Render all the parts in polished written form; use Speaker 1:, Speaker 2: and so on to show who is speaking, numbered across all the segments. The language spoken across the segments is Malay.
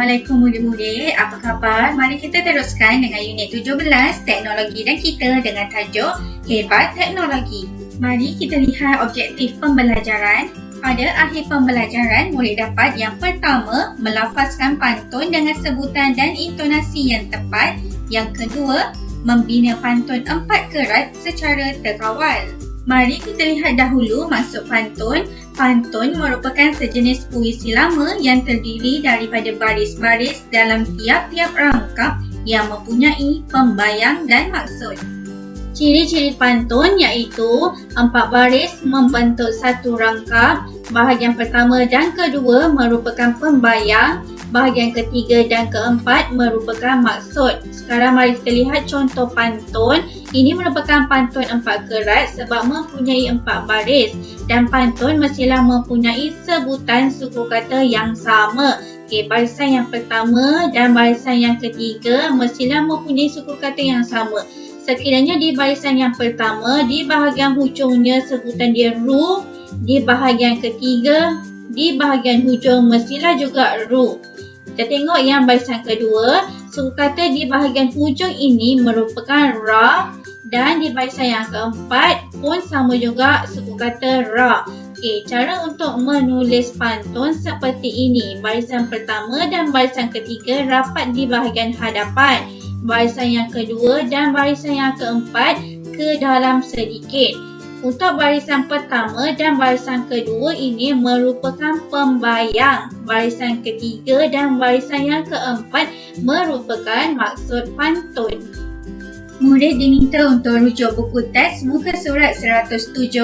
Speaker 1: Assalamualaikum murid-murid, apa khabar? Mari kita teruskan dengan unit 17 Teknologi dan Kita dengan tajuk Hebat Teknologi. Mari kita lihat objektif pembelajaran. Pada akhir pembelajaran, murid dapat yang pertama, melafazkan pantun dengan sebutan dan intonasi yang tepat. Yang kedua, membina pantun 4 kerat secara terkawal. Mari kita lihat dahulu maksud pantun. Pantun merupakan sejenis puisi lama yang terdiri daripada baris-baris dalam tiap-tiap rangkap yang mempunyai pembayang dan maksud. Ciri-ciri pantun iaitu 4 baris membentuk satu rangkap, bahagian pertama dan kedua merupakan pembayang, bahagian ketiga dan keempat merupakan maksud. Sekarang mari kita lihat contoh pantun. Ini merupakan pantun 4 kerat sebab mempunyai 4 baris dan pantun mestilah mempunyai sebutan suku kata yang sama. Barisan yang pertama dan barisan yang ketiga mestilah mempunyai suku kata yang sama. Sekiranya di barisan yang pertama, di bahagian hujungnya sebutan dia ru, di bahagian ketiga, di bahagian hujung mestilah juga ru. Kita tengok yang barisan kedua, suku kata di bahagian hujung ini merupakan ra dan di barisan yang keempat pun sama juga suku kata ra. Cara untuk menulis pantun seperti ini. Barisan pertama dan barisan ketiga rapat di bahagian hadapan. Barisan yang kedua dan barisan yang keempat ke dalam sedikit. Untuk barisan pertama dan barisan kedua ini merupakan pembayang. Barisan ketiga dan barisan yang keempat merupakan maksud pantun. Murid diminta untuk rujuk buku teks muka surat 107.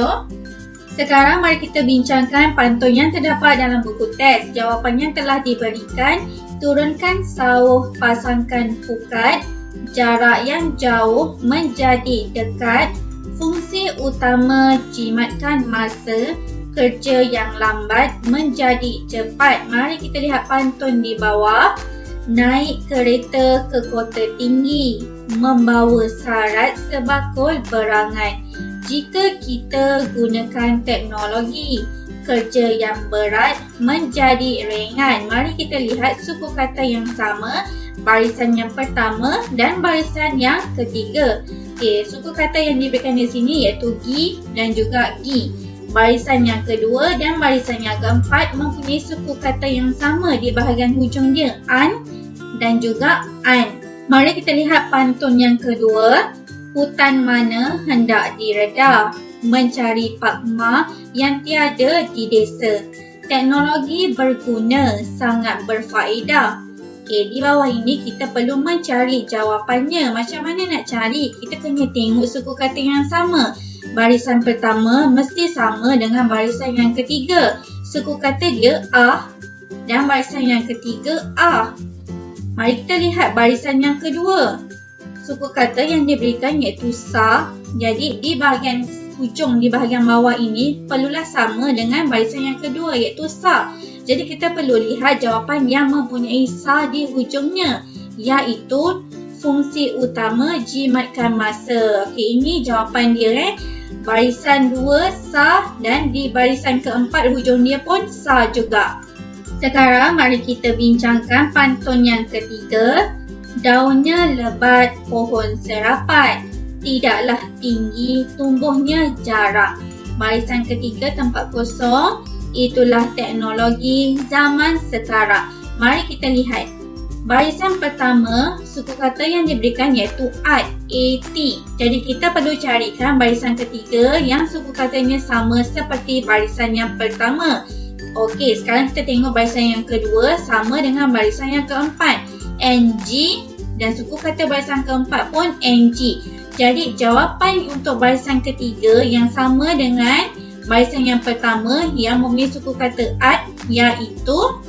Speaker 1: Sekarang mari kita bincangkan pantun yang terdapat dalam buku teks. Jawapannya telah diberikan. Turunkan sauh, pasangkan pukat. Jarak yang jauh menjadi dekat. Fungsi utama jimatkan masa. Kerja yang lambat menjadi cepat. Mari kita lihat pantun di bawah. Naik kereta ke kota tinggi. Membawa syarat sebakul berangan. Jika kita gunakan teknologi, kerja yang berat menjadi ringan. Mari kita lihat suku kata yang sama, barisan yang pertama dan barisan yang ketiga. Suku kata yang diberikan di sini iaitu gi dan juga gi. Barisan yang kedua dan barisan yang keempat mempunyai suku kata yang sama di bahagian hujung dia, an dan juga an. Mari kita lihat pantun yang kedua. Hutan mana hendak direda, mencari pakma yang tiada di desa. Teknologi berguna, sangat berfaedah. Di bawah ini kita perlu mencari jawapannya. Macam mana nak cari? Kita kena tengok suku kata yang sama. Barisan pertama mesti sama dengan barisan yang ketiga. Suku kata dia ah dan barisan yang ketiga ah. Mari kita lihat barisan yang kedua. Suku kata yang diberikan iaitu sa. Jadi di bahagian hujung, di bahagian bawah ini perlulah sama dengan barisan yang kedua iaitu sa. Jadi kita perlu lihat jawapan yang mempunyai sa di hujungnya iaitu fungsi utama jimatkan masa. Ini jawapan dia. Barisan 2 sa dan di barisan keempat hujung dia pun sa juga. Sekarang mari kita bincangkan pantun yang ketiga. Daunnya lebat, pohon serapat. Tidaklah tinggi, tumbuhnya jarang. Barisan ketiga tempat kosong. Itulah teknologi zaman sekarang. Mari kita lihat. Barisan pertama, suku kata yang diberikan iaitu at, at. Jadi kita perlu carikan barisan ketiga yang suku katanya sama seperti barisan yang pertama. Okey, sekarang kita tengok barisan yang kedua sama dengan barisan yang keempat. ng dan suku kata barisan keempat pun ng. Jadi jawapan untuk barisan ketiga yang sama dengan barisan yang pertama yang mempunyai suku kata at iaitu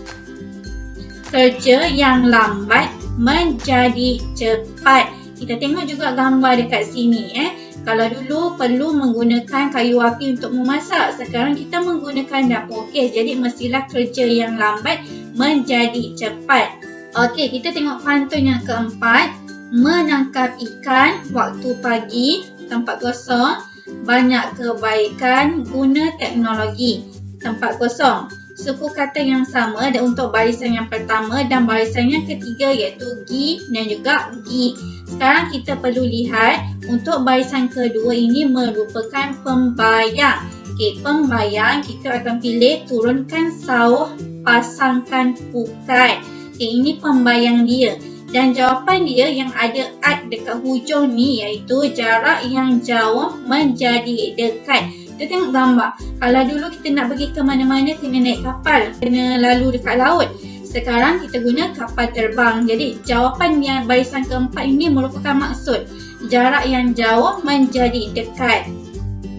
Speaker 1: kerja yang lambat menjadi cepat. Kita tengok juga gambar dekat sini. Kalau dulu perlu menggunakan kayu api untuk memasak, sekarang kita menggunakan dapur gas. Jadi mestilah kerja yang lambat menjadi cepat. Okey, kita tengok pantun yang keempat. Menangkap ikan waktu pagi, tempat kosong. Banyak kebaikan guna teknologi, tempat kosong. suku kata yang sama dan untuk barisan yang pertama dan barisan yang ketiga iaitu gi dan juga gi. Sekarang kita perlu lihat untuk barisan kedua ini merupakan pembayang. Okey, pembayang kita akan pilih turunkan sauh, pasangkan pukat. Okey, ini pembayang dia. Dan jawapan dia yang ada at dekat hujung ni iaitu jarak yang jauh menjadi dekat. Kita tengok gambar. Kalau dulu kita nak pergi ke mana-mana kena naik kapal, kena lalu dekat laut. Sekarang kita guna kapal terbang. Jadi jawapan yang barisan keempat ini merupakan maksud jarak yang jauh menjadi dekat.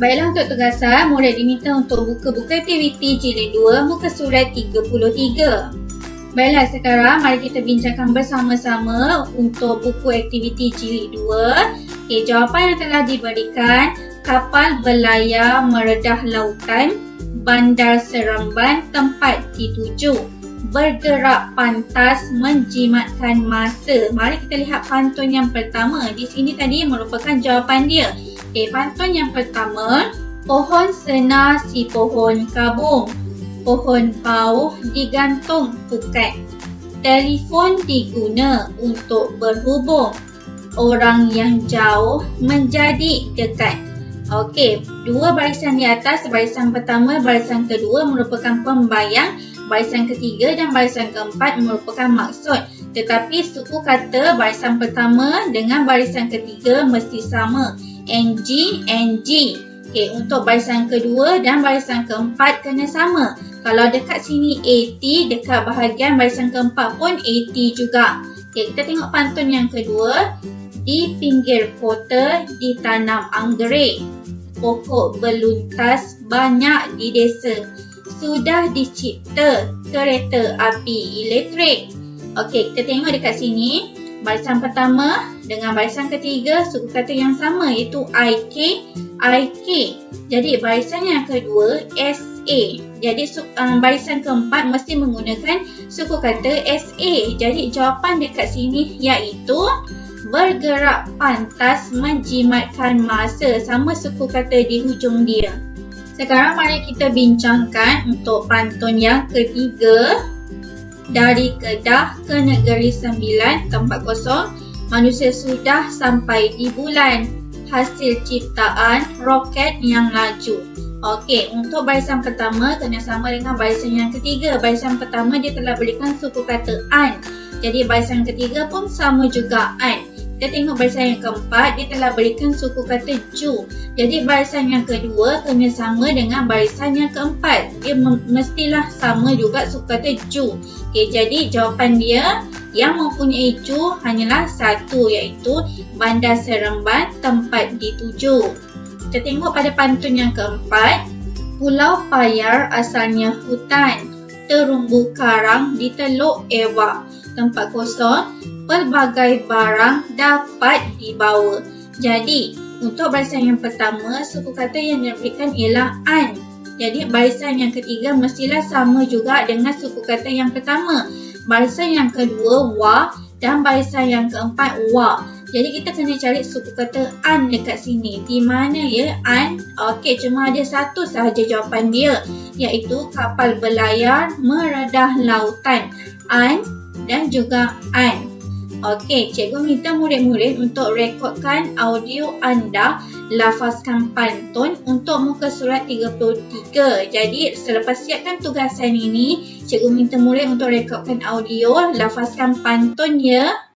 Speaker 1: Baiklah, untuk tugasan, murid diminta untuk buka buku aktiviti jilid 2 muka surat 33. Baiklah, sekarang mari kita bincangkan bersama-sama untuk buku aktiviti jilid 2. Okey, jawapan yang telah diberikan: kapal berlayar meredah lautan, bandar Seremban tempat dituju, bergerak pantas menjimatkan masa. Mari kita lihat pantun yang pertama. Di sini tadi merupakan jawapan dia. Okey, pantun yang pertama, pohon senar si pohon kabung, pohon pauh digantung pukat, telefon diguna untuk berhubung, orang yang jauh menjadi dekat. Okey, dua barisan di atas, barisan pertama, barisan kedua merupakan pembayang, barisan ketiga dan barisan keempat merupakan maksud. Tetapi suku kata barisan pertama dengan barisan ketiga mesti sama. NG, NG. Okey, untuk barisan kedua dan barisan keempat kena sama. Kalau dekat sini AT, dekat bahagian barisan keempat pun AT juga. Okey, kita tengok pantun yang kedua. Di pinggir kota ditanam anggerek, pokok beluntas banyak di desa, sudah dicipta kereta api elektrik. Okey, kita tengok dekat sini. Barisan pertama dengan barisan ketiga suku kata yang sama iaitu IK, IK. Jadi barisan yang kedua SA. Jadi barisan keempat mesti menggunakan suku kata SA. Jadi jawapan dekat sini iaitu bergerak pantas menjimatkan masa. Sama suku kata di hujung dia. Sekarang mari kita bincangkan untuk pantun yang ketiga. Dari Kedah ke Negeri Sembilan, tempat kosong, manusia sudah sampai di bulan. Hasil ciptaan roket yang laju. Okey, untuk barisan pertama kena sama dengan barisan yang ketiga. Barisan pertama dia telah berikan suku kata an. Jadi barisan ketiga pun sama juga an. Kita tengok barisan yang keempat, dia telah berikan suku kata ju. Jadi barisan yang kedua kena sama dengan barisan yang keempat. Dia mestilah sama juga suku kata ju. Okey, jadi jawapan dia yang mempunyai ju hanyalah satu, iaitu bandar Seremban tempat dituju. Kita tengok pada pantun yang keempat. Pulau Payar asalnya hutan, terumbu karang di Teluk Ewak, tempat kosong, pelbagai barang dapat dibawa. Jadi, untuk barisan yang pertama, suku kata yang diberikan ialah an. Jadi, barisan yang ketiga mestilah sama juga dengan suku kata yang pertama. Barisan yang kedua, wa, dan barisan yang keempat, wa. Jadi, kita kena cari suku kata an dekat sini. Di mana ya an? Okey, cuma ada satu sahaja jawapan dia, iaitu kapal berlayar meredah lautan. An dan juga an. Okey, cikgu minta murid-murid untuk rekodkan audio anda lafazkan pantun untuk muka surat 33. Jadi, selepas siapkan tugasan ini, cikgu minta murid untuk rekodkan audio lafazkan pantun ya.